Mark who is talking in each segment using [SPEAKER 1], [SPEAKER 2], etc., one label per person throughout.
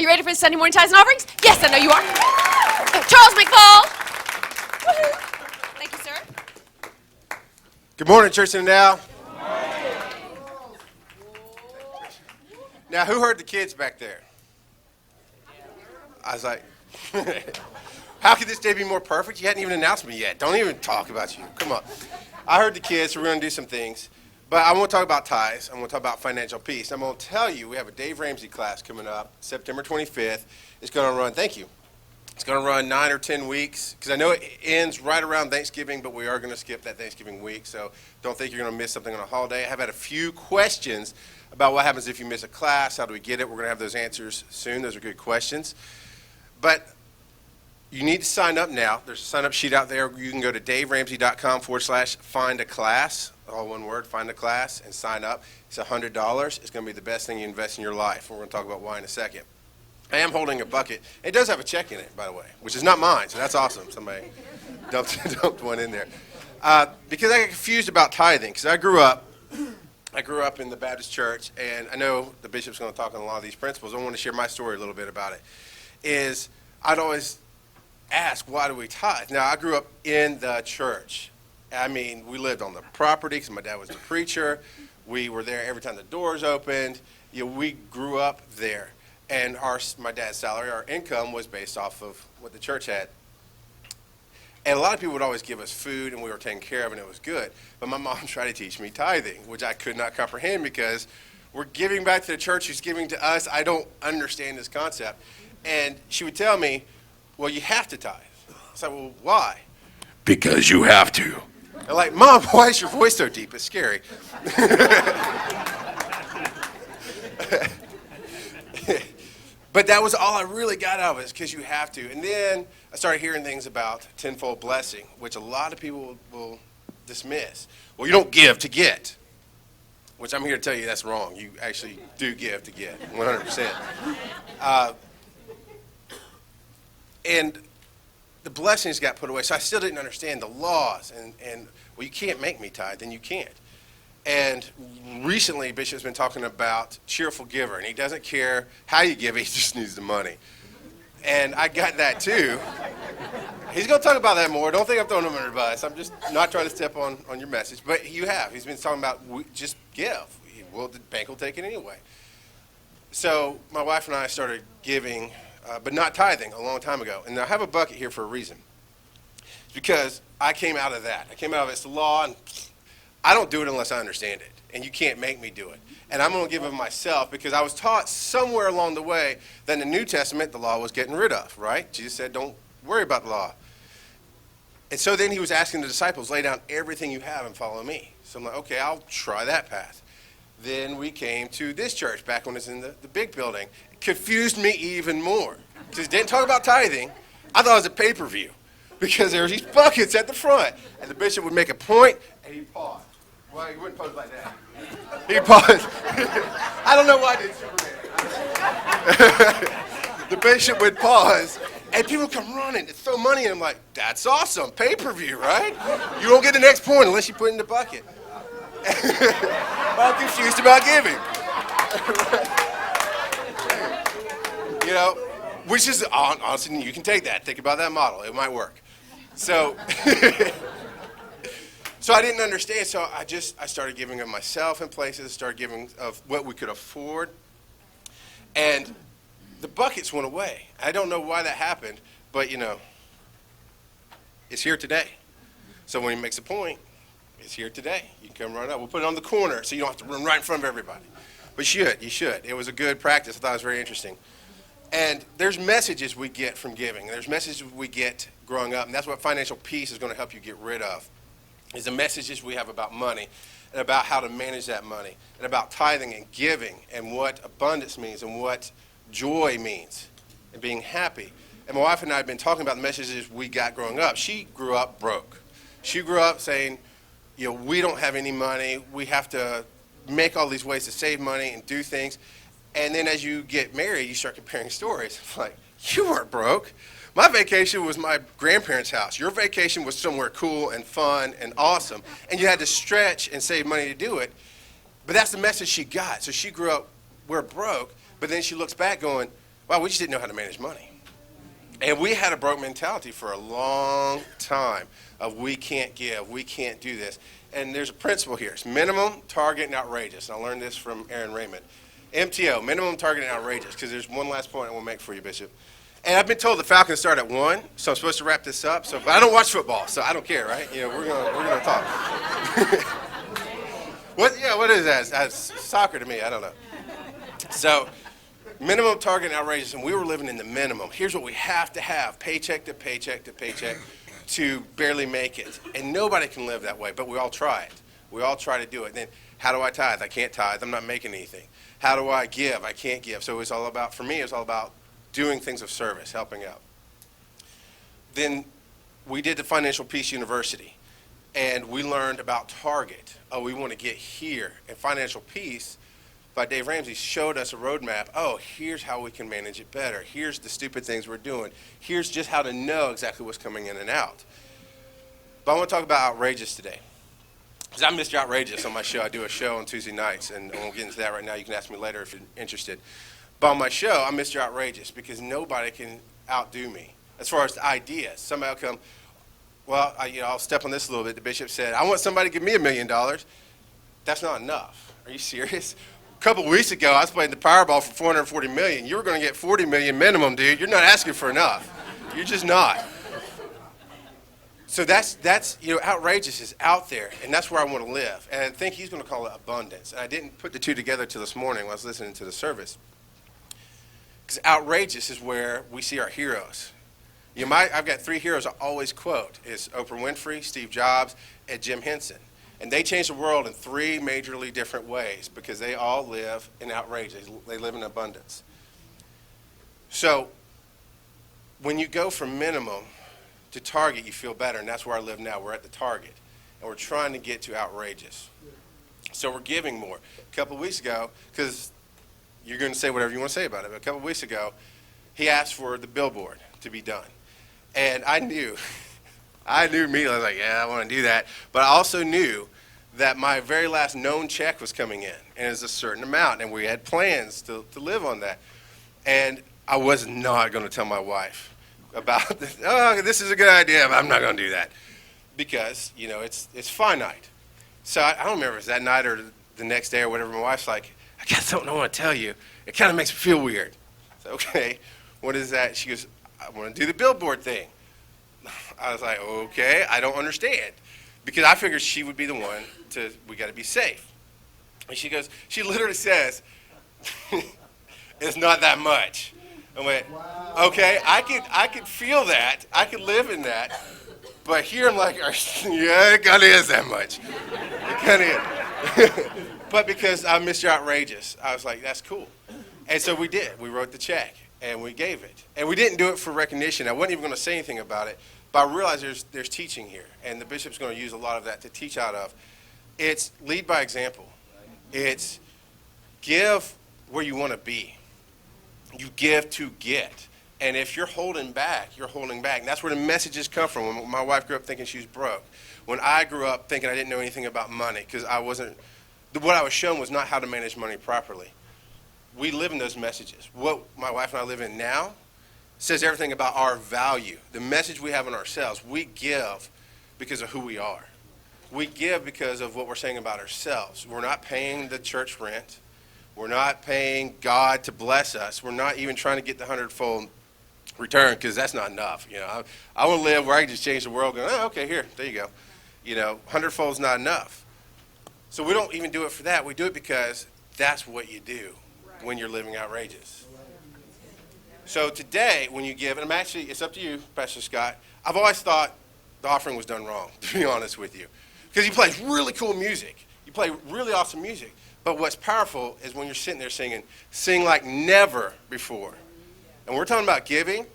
[SPEAKER 1] you ready for the Sunday morning tithes and offerings? Yes, I know you are. Charles McFall. Woohoo. Thank you, sir.
[SPEAKER 2] Good morning, Church in the Now. Now, who heard the kids back there? I was like, how could this day be more perfect? You hadn't even announced me yet. Don't even talk about you. Come on. I heard the kids, so we're going to do some things. But I want to talk about tithes. I'm going to talk about financial peace. I'm going to tell you, we have a Dave Ramsey class coming up September 25th. It's going to run, thank you. It's going to run 9 or 10 weeks, because I know it ends right around Thanksgiving, but we are going to skip that Thanksgiving week, so don't think you're going to miss something on a holiday. I have had a few questions about what happens if you miss a class. How do we get it? We're going to have those answers soon. Those are good questions. But you need to sign up now. There's a sign-up sheet out there. You can go to daveramsey.com/find a class, all one word, find a class, and sign up. It's $100. It's going to be the best thing you invest in your life. We're going to talk about why in a second. I am holding a bucket. It does have a check in it, by the way, which is not mine, so that's awesome. Somebody dumped one in there. Because I get confused about tithing, because I grew up in the Baptist church, and I know the bishop's going to talk on a lot of these principles. I want to share my story a little bit about it. I'd always ask, why do we tithe? Now, I grew up in the church. I mean, we lived on the property because my dad was the preacher. We were there every time the doors opened. We grew up there. And my dad's salary, our income, was based off of what the church had. And a lot of people would always give us food, and we were taken care of, and it was good. But my mom tried to teach me tithing, which I could not comprehend, because we're giving back to the church who's giving to us. I don't understand this concept. And she would tell me, well, you have to tithe. I was like, well, why? Because you have to. I'm like, Mom, why is your voice so deep? It's scary. But that was all I really got out of it, is because you have to. And then I started hearing things about tenfold blessing, which a lot of people will dismiss. Well, you don't give to get, which I'm here to tell you that's wrong. You actually do give to get, 100%. And the blessings got put away, so I still didn't understand the laws. And well, you can't make me tithe, then you can't. And recently, Bishop's been talking about cheerful giver, and he doesn't care how you give, he just needs the money. And I got that too. He's going to talk about that more. Don't think I'm throwing him under the bus. I'm just not trying to step on your message. But you have. He's been talking about just give. Well, the bank will take it anyway. So my wife and I started giving, but not tithing, a long time ago. And I have a bucket here for a reason. It's because I came out of that. I came out of it's the law, and I don't do it unless I understand it, and you can't make me do it. And I'm going to give of myself, because I was taught somewhere along the way that in the New Testament the law was getting rid of, right? Jesus said, don't worry about the law. And so then he was asking the disciples, lay down everything you have and follow me. So I'm like, okay, I'll try that path. Then we came to this church back when it was in the big building. It confused me even more, because it didn't talk about tithing. I thought it was a pay-per-view, because there were these buckets at the front, and the bishop would make a point, and he'd pause. Well, he wouldn't pose like that. He'd pause. I don't know why I did Superman. The bishop would pause, and people would come running to throw money, and I'm like, that's awesome, pay-per-view, right? You won't get the next point unless you put it in the bucket. I'm confused about giving. Which is, honestly, you can take that. Think about that model. It might work. So I didn't understand, so I started giving of myself in places, started giving of what we could afford, and the buckets went away. I don't know why that happened, but it's here today. So when he makes a point, it's here today. You can come run up. We'll put it on the corner so you don't have to run right in front of everybody. But you should. It was a good practice. I thought it was very interesting. And there's messages we get from giving. There's messages we get growing up, and that's what financial peace is going to help you get rid of. Is the messages we have about money, and about how to manage that money, and about tithing and giving, and what abundance means, and what joy means, and being happy. And my wife and I have been talking about the messages we got growing up. She grew up broke. She grew up saying, we don't have any money. We have to make all these ways to save money and do things. And then as you get married, you start comparing stories. It's like, you weren't broke. My vacation was my grandparents' house. Your vacation was somewhere cool and fun and awesome. And you had to stretch and save money to do it. But that's the message she got. So she grew up, we're broke. But then she looks back going, Wow, we just didn't know how to manage money. And we had a broke mentality for a long time of we can't give, we can't do this. And there's a principle here. It's minimum, target, and outrageous. And I learned this from Aaron Raymond. MTO, minimum, target, and outrageous, because there's one last point I want to make for you, Bishop. And I've been told the Falcons start at 1, so I'm supposed to wrap this up. But I don't watch football, so I don't care, right? We're gonna talk. What is that? That's soccer to me. I don't know. So, minimum, target, and outrageous, and we were living in the minimum. Here's what we have to have, paycheck to paycheck to paycheck, to barely make it. And nobody can live that way, but we all try it. We all try to do it. And then, how do I tithe? I can't tithe. I'm not making anything. How do I give? I can't give. So it's all about, for me, it's all about doing things of service, helping out. Then we did the Financial Peace University, and we learned about target. Oh, we want to get here. And Financial Peace by Dave Ramsey showed us a roadmap. Oh, here's how we can manage it better. Here's the stupid things we're doing. Here's just how to know exactly what's coming in and out. But I want to talk about outrageous today. Because I'm Mr. Outrageous on my show. I do a show on Tuesday nights, and I won't get into that right now. You can ask me later if you're interested. But on my show, I'm Mr. Outrageous because nobody can outdo me as far as the ideas. Somebody will come, well, I'll step on this a little bit. The bishop said, I want somebody to give me $1 million. That's not enough. Are you serious? A couple weeks ago, I was playing the Powerball for $440 million. You were going to get $40 million minimum, dude. You're not asking for enough. You're just not. So that's outrageous is out there, and that's where I want to live. And I think he's going to call it abundance. And I didn't put the two together till this morning when I was listening to the service. Because outrageous is where we see our heroes. I've got 3 heroes I always quote. It's Oprah Winfrey, Steve Jobs, and Jim Henson. And they changed the world in 3 majorly different ways because they all live in outrageous. They live in abundance. So when you go from minimum to target, you feel better, and that's where I live now. We're at the target, and we're trying to get to outrageous. So we're giving more. A couple of weeks ago, because you're going to say whatever you want to say about it, but a couple of weeks ago, he asked for the billboard to be done. And I knew immediately, I was like, yeah, I want to do that. But I also knew that my very last known check was coming in, and it was a certain amount, and we had plans to live on that. And I was not going to tell my wife about this. Oh, this is a good idea, but I'm not going to do that because, it's finite. So I don't remember if it was that night or the next day or whatever. My wife's like, I got something I want to tell you. It kind of makes me feel weird. So, okay, what is that? She goes, I want to do the billboard thing. I was like, okay, I don't understand. Because I figured she would be the one we got to be safe. And she literally says, it's not that much. I went, okay, I could feel that. I could live in that. But here I'm like, yeah, it kind of is that much. It kind of is. But because I'm Mr. Outrageous, I was like, that's cool. And so we did. We wrote the check, and we gave it. And we didn't do it for recognition. I wasn't even going to say anything about it. But I realized there's teaching here, and the bishop's going to use a lot of that to teach out of. It's lead by example. It's give where you want to be. You give to get. And if you're holding back, you're holding back. And that's where the messages come from. When my wife grew up thinking she was broke. When I grew up thinking I didn't know anything about money because what I was shown was not how to manage money properly. We live in those messages. What my wife and I live in now says everything about our value. The message we have in ourselves. We give because of who we are. We give because of what we're saying about ourselves. We're not paying the church rent. We're not paying God to bless us. We're not even trying to get the 100-fold return because that's not enough. I want to live where I can just change the world going, oh, okay, here, there you go. 100-fold is not enough. So we don't even do it for that. We do it because that's what you do when you're living outrageous. So today, when you give, and it's up to you, Pastor Scott. I've always thought the offering was done wrong, to be honest with you. Because he plays really cool music. You play really awesome music. But what's powerful is when you're sitting there singing, sing like never before. And we're talking about giving.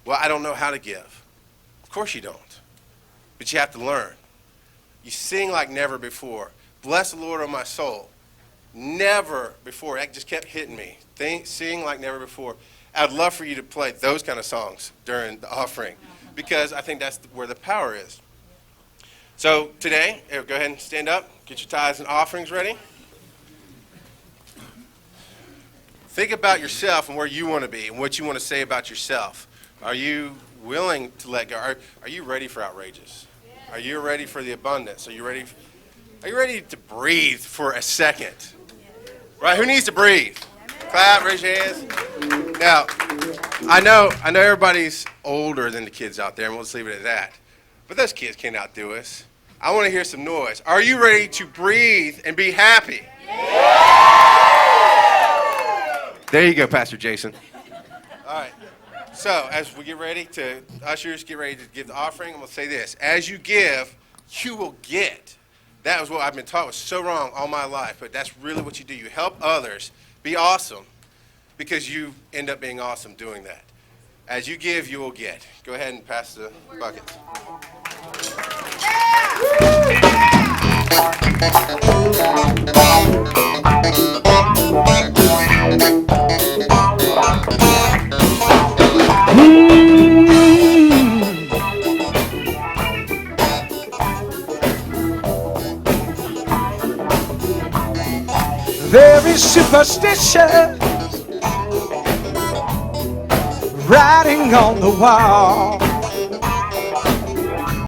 [SPEAKER 2] Well, I don't know how to give. Of course you don't. But you have to learn. You sing like never before. Bless the Lord, O my soul. Never before. That just kept hitting me. Sing like never before. I'd love for you to play those kind of songs during the offering because I think that's where the power is. So today, go ahead and stand up. Get your tithes and offerings ready. Think about yourself and where you want to be and what you want to say about yourself. Are you willing to let go? Are you ready for outrageous? Are you ready for the abundance? Are you ready to breathe for a second? Right? Who needs to breathe? Clap, raise your hands. Now, I know everybody's older than the kids out there, and we'll just leave it at that. But those kids can't outdo us. I want to hear some noise. Are you ready to breathe and be happy? There you go, Pastor Jason. All right. So as we get ready to, ushers, get ready to give the offering, I'm going to say this. As you give, you will get. That was what I've been taught was so wrong all my life, but that's really what you do. You help others be awesome because you end up being awesome doing that. As you give, you will get. Go ahead and pass the buckets.
[SPEAKER 3] Very superstitious writing on the wall.